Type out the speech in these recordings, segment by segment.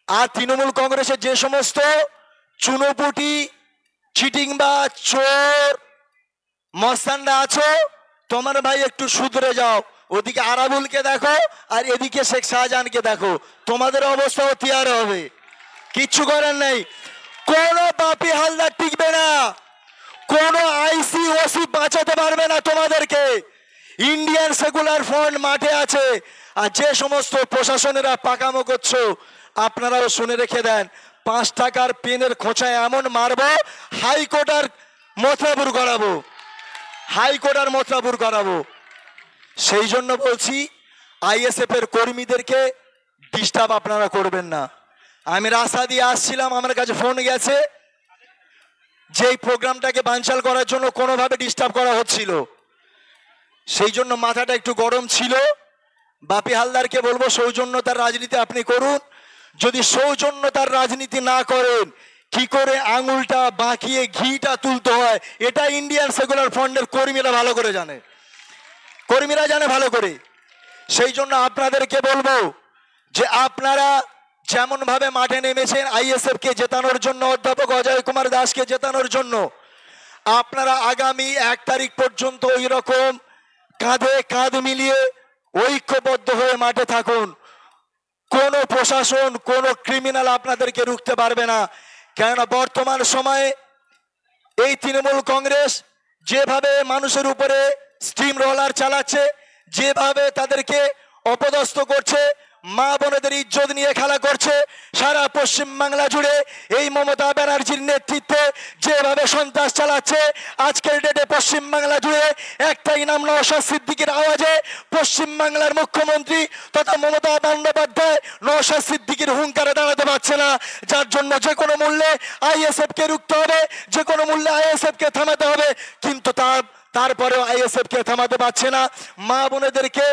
আর তৃণমূল কংগ্রেসের যে সমস্ত চুনোপুটি চিটিংবাজ চোর মস্তানরা আছো, তোমার ভাই একটু শুধরে যাও। ওদিকে আরাবুলকে দেখো আর এদিকে শেখ শাহজাহানকে দেখো, তোমাদের অবস্থা তিয়ার হবে। কিচ্ছু করার নেই। কোনো বাপি হালদার টিকবে না, কোনো আইসি ওসি বাঁচাতে পারবে না তোমাদেরকে। ইন্ডিয়ান সেকুলার ফ্রন্ট মাঠে আছে। আর যে সমস্ত প্রশাসনেরা পাকামো করছো, আপনারাও শুনে রেখে দেন, 5 টাকার পেনের খোঁচায় এমন মারবো, হাইকোর্ট আর মথুরাপুর করাবো, হাইকোর্ট আর মথুরাপুর করাবো। সেই জন্য বলছি, আইএসএফ এর কর্মীদেরকে ডিস্টার্ব আপনারা করবেন না। আমি রাস্তা দিয়ে আসছিলাম, আমার কাছে ফোন গেছে যে এই প্রোগ্রামটাকে বানচাল করার জন্য কোনোভাবে ডিস্টার্ব করা হচ্ছিল। সেই জন্য মাথাটা একটু গরম ছিল। বাপি হালদারকে বলবো, সৌজন্যতার রাজনীতি আপনি করুন। যদি সৌজন্যতার রাজনীতি না করেন, কি করে আঙুলটা বাঁকিয়ে ঘিটা তুলতে হয়, এটা ইন্ডিয়ান সেকুলার ফ্রন্টের কর্মীরা ভালো করে জানে, কর্মীরা জানে ভালো করে। সেই জন্য আপনাদেরকে বলবো যে আপনারা যেমন ভাবে মাঠে নেমেছেন আইএসএফ কে জেতানোর জন্য, অধ্যাপক অজয় কুমার দাসকে জেতানোর জন্য, আপনারা আগামী 1 তারিখ পর্যন্ত ওই রকম কাঁধে কাঁধ মিলিয়ে ঐক্যবদ্ধ হয়ে মাঠে থাকুন। কোনো প্রশাসন, কোনো ক্রিমিনাল আপনাদেরকে রুখতে পারবে না। কেননা বর্তমান সময়ে এই তৃণমূল কংগ্রেস যেভাবে মানুষের উপরে স্টিম রোলার চালাচ্ছে, যেভাবে তাদেরকে অপদস্থ করছে, মা বোনেদের ইজ্জত নিয়ে খেলা করছে, সারা পশ্চিম বাংলা জুড়ে এই মমতা ব্যানার্জির নেতৃত্বে যেভাবে সন্ত্রাস চালাচ্ছে, আজকের ডেটে পশ্চিম বাংলা জুড়ে একটাই নাম, নওশাদ সিদ্দিকীর আওয়াজে পশ্চিম বাংলার মুখ্যমন্ত্রী তথা মমতা বন্দ্যোপাধ্যায় নওশাদ সিদ্দিকীর হুঙ্কারে দাঁড়াতে পারছে না। যার জন্য যে কোনো মূল্যে আইএসএফ কে রুখতে হবে, যে কোনো মূল্যে আইএসএফ কে থামাতে হবে। কিন্তু তারপরেও আইএসএফ কে থামাতে পারছে না। মা বোনেদেরকে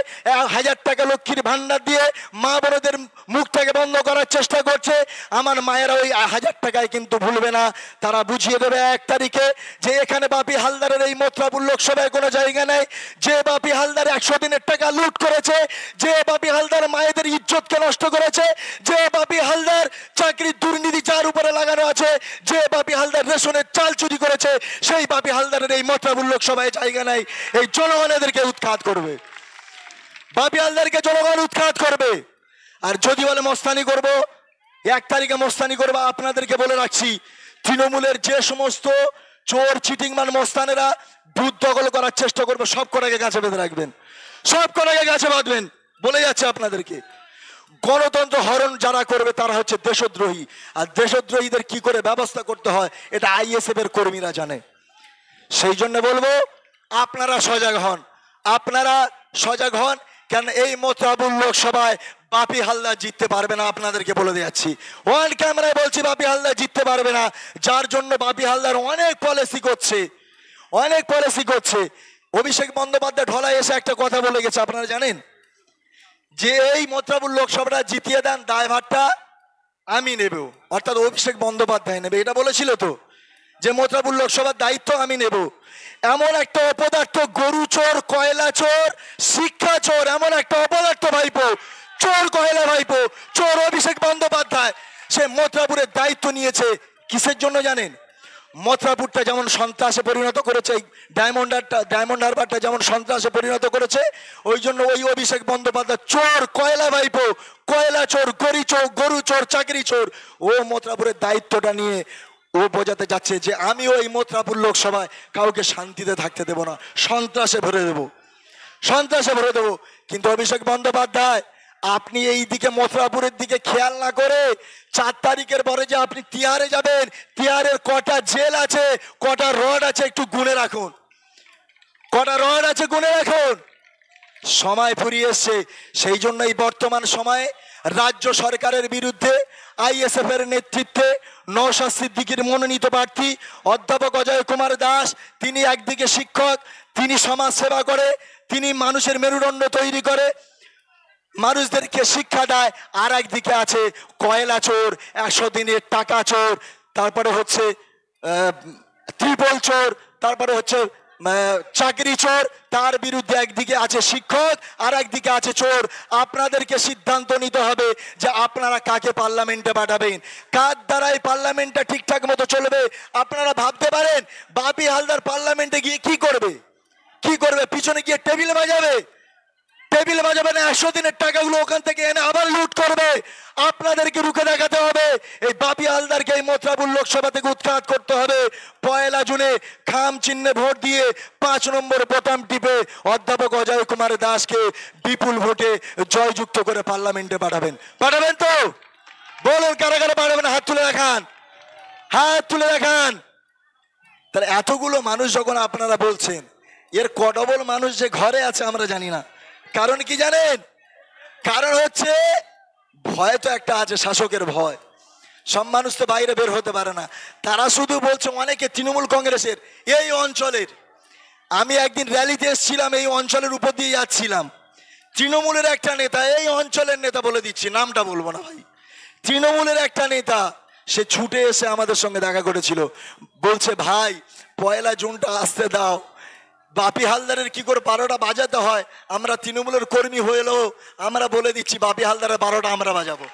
1000 টাকা লক্ষ্মীর ভান্ডার দিয়ে মা বোনেদের মুখটাকে বন্ধ করার চেষ্টা করছে। আমার মায়েরা ওই 1000 টাকায় কিন্তু ভুলবে না। তারা বুঝিয়ে দেবে 1 তারিখে যে এখানে বাপি হালদারের এই মথুরাপুর লোকসভায় কোনো জায়গা নেই। যে বাপি হালদার 100 দিনের টাকা লুট করেছে, যে বাপি হালদার মায়েদের ইজ্জতকে নষ্ট করেছে, যে বাপি হালদার চাকরির দুর্নীতি যার উপরে লাগানো আছে, যে বাপি হালদার রেশনের চাল চুরি করেছে, সেই বাপি হালদারের এই মথুরাপুর লোকসভায় জায়গা নাই। এই জনগণ এদেরকে উৎখাত করবে, বাপি হালদারকে জনগণ উৎখাত করবে। আর যদি বলে মস্তানি করব, 1 তারিখে মস্তানি করবো, আপনাদেরকে বলে রাখছি, তৃণমূলের যে সমস্ত চোর চিটিংমান মস্তানেরা বুথ দখল করার চেষ্টা করবে, সব কটাকে গাছে বেঁধে রাখবেন, সব কটাকে গাছে বাঁধবেন। বলে যাচ্ছে আপনাদেরকে, গণতন্ত্র হরণ যারা করবে তারা হচ্ছে দেশদ্রোহী। আর দেশদ্রোহীদের কি করে ব্যবস্থা করতে হয় এটা আইএসএফ এর কর্মীরা জানে। সেই জন্য বলবো, আপনারা সজাগ হন, আপনারা সজাগ হন। কেন এই মথুরাপুর লোকসভায় বাপি হালদার জিততে পারবে না, আপনাদেরকে বলে দিচ্ছি, ওয়ান ক্যামেরায় বলছি, বাপি হালদার জিততে পারবে না। যার জন্য বাপি হালদার অনেক পলিসি করছে, অনেক পলিসি করছে। অভিষেক বন্দ্যোপাধ্যায় ঢলায় এসে একটা কথা বলে গেছে, আপনারা জানেন, যে এই মথুরাপুর লোকসভাটা জিতিয়ে দেন, দায়ভারটা আমি নেব, অর্থাৎ অভিষেক বন্দ্যোপাধ্যায় নেবে। এটা বলেছিল তো, যে মথুরাপুর লোকসভার দায়িত্ব আমি নেব। এমন একটা অপদার্থ, গরু চোর, কয়লা চোর, শিক্ষা চোর, এমন একটা অপদার্থ ভাইপো, চোর কয়লা ভাইপো, চোর অভিষেক বন্দ্যোপাধ্যায়, সে মথুরাপুরের দায়িত্ব নিয়েছে। কিসের জন্য জানেন? মথুরাপুরটা যেমন সন্ত্রাসে পরিণত করেছে, ডায়মন্ড হারবারটা যেমন সন্ত্রাসে পরিণত করেছে, ওই জন্য ওই অভিষেক বন্দ্যোপাধ্যায় চোর কয়লা ভাইপো, কয়লা চোর, গরু চোর, চাকরি চোর, ও মথুরাপুরের দায়িত্বটা নিয়ে ও বোঝাতে যাচ্ছে যে আমি ওই মথুরাপুর লোকসভায় কাউকে শান্তিতে থাকতে দেব না, সন্ত্রাসে ভরে দেব, সন্ত্রাসে ভরে দেব। কিন্তু অভিষেক বন্দ্যোপাধ্যায়, আপনি এই দিকে মথুরাপুরের দিকে খেয়াল না করে 4 তারিখের পরে যে আপনি তিহারে যাবেন, তিহারের কটা জেল আছে, কটা রড আছে, একটু গুনে রাখুন, কটা রড আছে গুনে রাখুন। সময় ফুরিয়ে এসছে। সেই জন্য এই বর্তমান সময়ে রাজ্য সরকারের বিরুদ্ধে আইএসএফ এর নেতৃত্বে নওশাদ সিদ্দিকীর মনোনীত প্রার্থী অধ্যাপক অজয় কুমার দাস, তিনি একদিকে শিক্ষক, তিনি সমাজ সেবা করে, তিনি মানুষের মেরুদণ্ড তৈরি করে, মানুষদেরকে শিক্ষা দেয়। আর একদিকে আছে কয়লা চোর, 100 দিনের টাকা চোর, তারপরে হচ্ছে ট্রিপল চোর, তারপরে হচ্ছে চাকরি চোর, তার বিরুদ্ধে একদিকে আছে শিক্ষক আর একদিকে আছে চোর। আপনাদেরকে সিদ্ধান্ত নিতে হবে যে আপনারা কাকে পার্লামেন্টে পাঠাবেন, কার দ্বারাই পার্লামেন্টটা ঠিকঠাক মতো চলবে। আপনারা ভাবতে পারেন বাপি হালদার পার্লামেন্টে গিয়ে কি করবে? কি করবে? পিছনে গিয়ে টেবিল বাজাবে? টেবিল বাজাবে না, 100 দিনের টাকাগুলো ওখান থেকে এনে আবার লুট করবে। আপনাদেরকে রুখে দেখাতে হবে। এই বাপি হালদারকে এই মথুরাপুর লোকসভা থেকে উৎখাত করতে হবে। 1 জুনে খাম চিহ্নে ভোট দিয়ে 5 নম্বর বোতাম টিপে অধ্যাপক অজয় কুমার দাসকে বিপুল ভোটে জয়যুক্ত করে পার্লামেন্টে পাঠাবেন। পাঠাবেন তো? বলুন কারা কারা পাঠাবেন? হাত তুলে দেখান, হাত তুলে দেখান। তাহলে এতগুলো মানুষ যখন আপনারা বলছেন, এর কডবল মানুষ যে ঘরে আছে আমরা জানি না। কারণ কি জানেন? কারণ হচ্ছে ভয় তো একটা আছে, শাসকের ভয়। সব মানুষ তো বাইরে বের হতে পারে না। তারা শুধু বলছে, অনেকে তৃণমূল কংগ্রেসের এই অঞ্চলের, আমি একদিন র্যালিতে এসেছিলাম, এই অঞ্চলের উপর দিয়ে যাচ্ছিলাম, তৃণমূলের একটা নেতা, এই অঞ্চলের নেতা বলে দিচ্ছি, নামটা বলবো না ভাই, তৃণমূলের একটা নেতা, সে ছুটে এসে আমাদের সঙ্গে দেখা করেছিল। বলছে, ভাই 1 জুনটা আসতে দাও, বাপি হালদারের কি করে 12টা বাজাতে হয়, আমরা তৃণমূলের কর্মী হয়েও আমরা বলে দিচ্ছি বাপি হালদারের 12টা আমরা বাজাবো।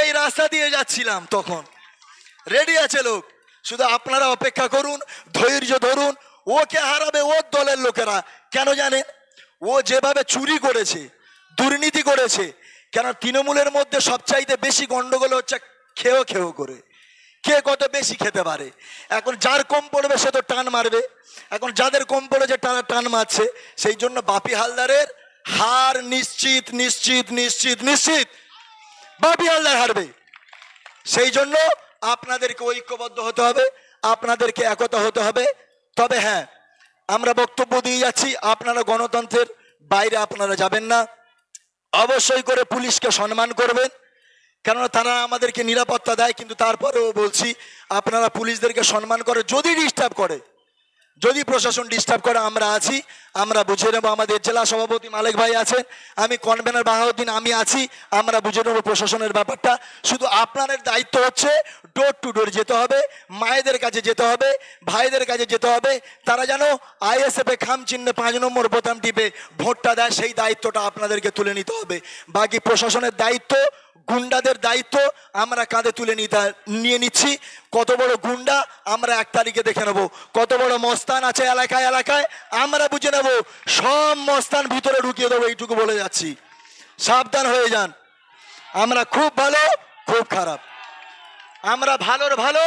এই রাস্তা দিয়ে যাচ্ছিলাম, তখন রেডি আছে লোক। শুধু আপনারা অপেক্ষা করুন, ধৈর্য ধরুন। ওকে হারাবে ওর দলের লোকেরা। কেন জানেন? ও যেভাবে চুরি করেছে, দুর্নীতি করেছে। কেন? তৃণমূলের মধ্যে সবচাইতে বেশি গন্ডগোল হচ্ছে খেয়েও খেয়েও করে, কে কত বেশি খেতে পারে। এখন যার কম পড়বে সে তো টান মারবে, এখন যাদের কম পড়েছে তারা টান মারছে। সেই জন্য বাপি হালদারের হার নিশ্চিত, নিশ্চিত, নিশ্চিত, নিশ্চিত। বাপি হালদার হারবে। সেই জন্য আপনাদেরকে ঐক্যবদ্ধ হতে হবে, আপনাদেরকে একতা হতে হবে। তবে হ্যাঁ, আমরা বক্তব্য দিয়ে যাচ্ছি, আপনারা গণতন্ত্রের বাইরে আপনারা যাবেন না। অবশ্যই করে পুলিশকে সম্মান করবেন, কেননা তারা আমাদেরকে নিরাপত্তা দেয়। কিন্তু তারপরেও বলছি, আপনারা পুলিশদেরকে সম্মান করে। যদি ডিস্টার্ব করে, যদি প্রশাসন ডিস্টার্ব করে, আমরা আছি, আমরা বুঝে নেবো। আমাদের জেলা সভাপতি মালিক ভাই আছেন, আমি কনভেনার বাহাউদ্দিন, আমি আছি, আমরা বুঝে নেবো প্রশাসনের ব্যাপারটা। শুধু আপনাদের দায়িত্ব হচ্ছে ডোর টু ডোর যেতে হবে, মায়েদের কাছে যেতে হবে, ভাইদের কাছে যেতে হবে। তারা যেন ISF এ খাম চিহ্নে 5 নম্বর বোতাম টিপে ভোটটা দেয়, সেই দায়িত্বটা আপনাদেরকে তুলে নিতে হবে। বাকি প্রশাসনের দায়িত্ব, গুন্ডাদের দায়িত্ব আমরা কাঁধে তুলে নিয়ে নিচ্ছি। কত বড় গুন্ডা আমরা 1 তারিখে দেখে নেব। কত বড় মস্তান আছে এলাকায় এলাকায় আমরা বুঝে নেব। সব মস্তান ভিতরে ঢুকিয়ে দেবো, এইটুকু বলে যাচ্ছি। সাবধান হয়ে যান। আমরা খুব ভালো, খুব খারাপ। আমরা ভালোর ভালো,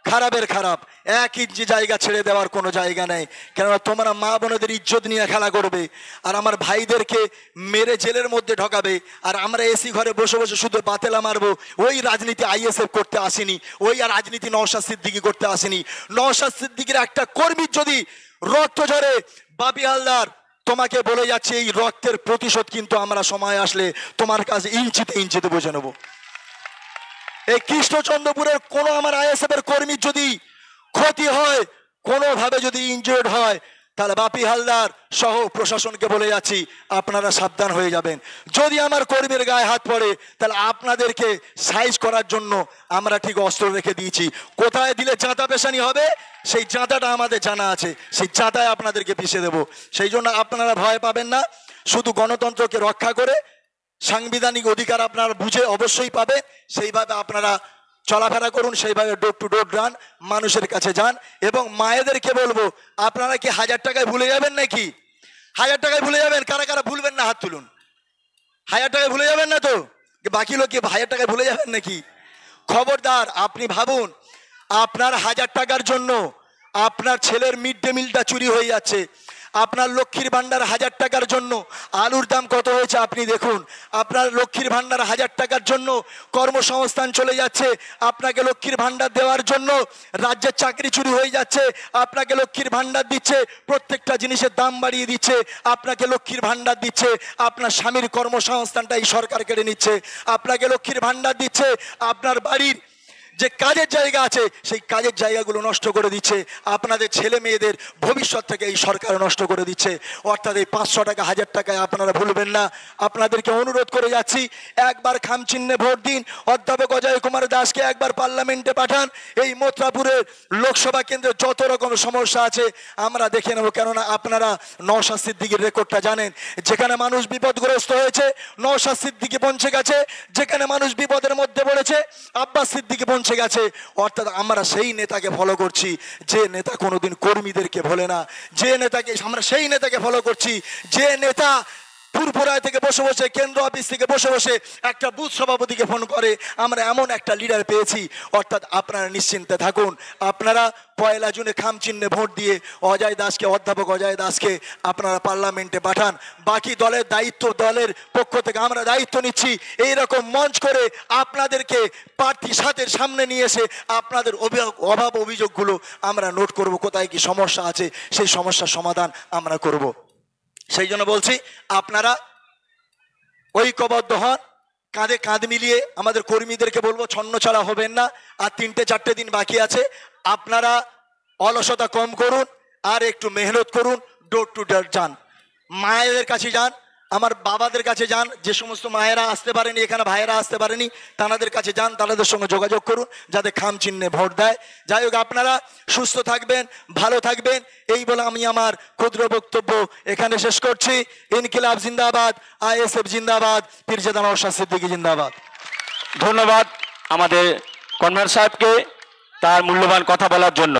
খারাপের খারাপ। 1 ইঞ্চি জায়গা ছেড়ে দেওয়ার কোনো জায়গা নেই। কেননা তোমরা মা বোনদের ইজ্জত নিয়ে খেলা করবে, আর আমার ভাইদেরকে মেরে জেলের মধ্যে ঢোকাবে, আর আমরা এসি ঘরে বসে বসে শুধু বাতেলা মারবো। ওই রাজনীতি ISF করতে আসেনি, ওই আর রাজনীতি নওশাদ সিদ্দিকী করতে আসেনি। নওশাদ সিদ্দিকীর একটা কর্মীর যদি রক্ত ঝরে, বাপি হালদার তোমাকে বলে যাচ্ছে, এই রক্তের প্রতিশোধ কিন্তু আমরা সময় আসলে তোমার কাছে ইঞ্চিতে ইঞ্চিতে বুঝে নেবো। এই কৃষ্ণচন্দ্রপুরের কোনো আমার ISF এর কর্মীর যদি ক্ষতি হয়, কোনোভাবে যদি ইনজুর্ড হয়, তাহলে বাপি হালদার সহ প্রশাসনকে বলে যাচ্ছি, আপনারা সাবধান হয়ে যাবেন। যদি আমার কর্মীর গায়ে হাত পড়ে, তাহলে আপনাদেরকে সাইজ করার জন্য আমরা ঠিক অস্ত্র রেখে দিয়েছি। কোথায় দিলে জাঁতা পেশানি হবে, সেই জাঁতাটা আমাদের জানা আছে, সেই জাঁতায় আপনাদেরকে পিষে দেব। সেই জন্য আপনারা ভয় পাবেন না। শুধু গণতন্ত্রকে রক্ষা করে সাংবিধানিক অধিকার আপনারা বুঝে অবশ্যই পাবেন, সেইভাবে আপনারা চলাফেরা করুন, সেইভাবে ডোর টু ডোর যান, মানুষের কাছে যান। এবং মায়েদেরকে বলবো, আপনারা কি 1000 টাকায় ভুলে যাবেন নাকি? 1000 টাকায় ভুলে যাবেন? কারা কারা ভুলবেন না হাত তুলুন। 1000 টাকায় ভুলে যাবেন না তো? বাকি লোক কি 1000 টাকায় ভুলে যাবেন নাকি? খবরদার, আপনি ভাবুন, আপনার 1000 টাকার জন্য আপনার ছেলের মিড ডে মিলটা চুরি হয়ে যাচ্ছে। আপনার লক্ষ্মীর ভান্ডার 1000 টাকার জন্য আলুর দাম কত হয়েছে আপনি দেখুন। আপনার লক্ষ্মীর ভান্ডার 1000 টাকার জন্য কর্মসংস্থান চলে যাচ্ছে। আপনাকে লক্ষ্মীর ভান্ডার দেওয়ার জন্য রাজ্যের চাকরি চুরি হয়ে যাচ্ছে। আপনাকে লক্ষ্মীর ভান্ডার দিচ্ছে, প্রত্যেকটা জিনিসের দাম বাড়িয়ে দিচ্ছে, আপনাকে লক্ষ্মীর ভান্ডার দিচ্ছে। আপনার স্বামীর কর্মসংস্থানটা এই সরকার কেড়ে নিচ্ছে। আপনাকে লক্ষ্মীর ভান্ডার দিচ্ছে, আপনার বাড়ির যে কাজের জায়গা আছে সেই কাজের জায়গাগুলো নষ্ট করে দিচ্ছে, আপনাদের ছেলে মেয়েদের ভবিষ্যৎ থেকে এই সরকার নষ্ট করে দিচ্ছে। অর্থাৎ এই 500 টাকা 1000 টাকায় আপনারা ভুলবেন না। আপনাদেরকে অনুরোধ করে যাচ্ছি, একবার খাম চিহ্নে ভোট দিন, অধ্যাপক অজয় কুমার দাসকে একবার পার্লামেন্টে পাঠান। এই মথুরাপুরের লোকসভা কেন্দ্রে যত রকম সমস্যা আছে আমরা দেখে নেব, কেননা আপনারা নওশাদ সিদ্দিকীর রেকর্ডটা জানেন। যেখানে মানুষ বিপদগ্রস্ত হয়েছে নওশাদ সিদ্দিকী পৌঁছে গেছে, যেখানে মানুষ বিপদের মধ্যে পড়েছে আব্বাস সিদ্দিকী পৌঁছে গেছে। অর্থাৎ আমরা সেই নেতাকে ফলো করছি যে নেতা কোনোদিন কর্মীদেরকে ভোলে না, যে নেতাকে আমরা সেই নেতাকে ফলো করছি যে নেতা পুরপুরায় থেকে বসে বসে, কেন্দ্র অফিস থেকে বসে বসে একটা বুথ সভাপতিকে ফোন করে। আমরা এমন একটা লিডার পেয়েছি। অর্থাৎ আপনারা নিশ্চিন্তে থাকুন, আপনারা 1 জুনে খাম চিহ্নে ভোট দিয়ে অজয় দাসকে, অধ্যাপক অজয় দাসকে আপনারা পার্লামেন্টে পাঠান। বাকি দলের দায়িত্ব দলের পক্ষ থেকে আমরা দায়িত্ব নিচ্ছি, এইরকম মঞ্চ করে আপনাদেরকে প্রার্থী সাথে সামনে নিয়ে এসে আপনাদের অভাব অভিযোগগুলো আমরা নোট করব, কোথায় কি সমস্যা আছে সেই সমস্যার সমাধান আমরা করব। সেই জন্য বলছি আপনারা ঐক্যবদ্ধ হন, কাঁধে কাঁধ মিলিয়ে। আমাদের কর্মীদেরকে বলবো ছন্ন ছাড়া হবেন না। আর 3-4 দিন বাকি আছে, আপনারা অলসতা কম করুন আর একটু মেহনত করুন। ডোর টু ডোর যান, মায়েদের কাছে যান, আমার বাবাদের কাছে যান, যে সমস্ত মায়েরা আসতে পারেনি, এখানে ভাইয়েরা আসতে পারেনি, তাদের কাছে যান, তাদের সঙ্গে যোগাযোগ করুন যাতে খাম চিহ্নে ভোট দেয়। যাই হোক, আপনারা সুস্থ থাকবেন, ভালো থাকবেন, এই বলে আমি আমার ক্ষুদ্র বক্তব্য এখানে শেষ করছি। ইনকিলাব জিন্দাবাদ, ISF জিন্দাবাদ, পীরজাদা নওশাদ সিদ্দিকী জিন্দাবাদ। ধন্যবাদ আমাদের কনভেনর সাহেবকে তার মূল্যবান কথা বলার জন্য।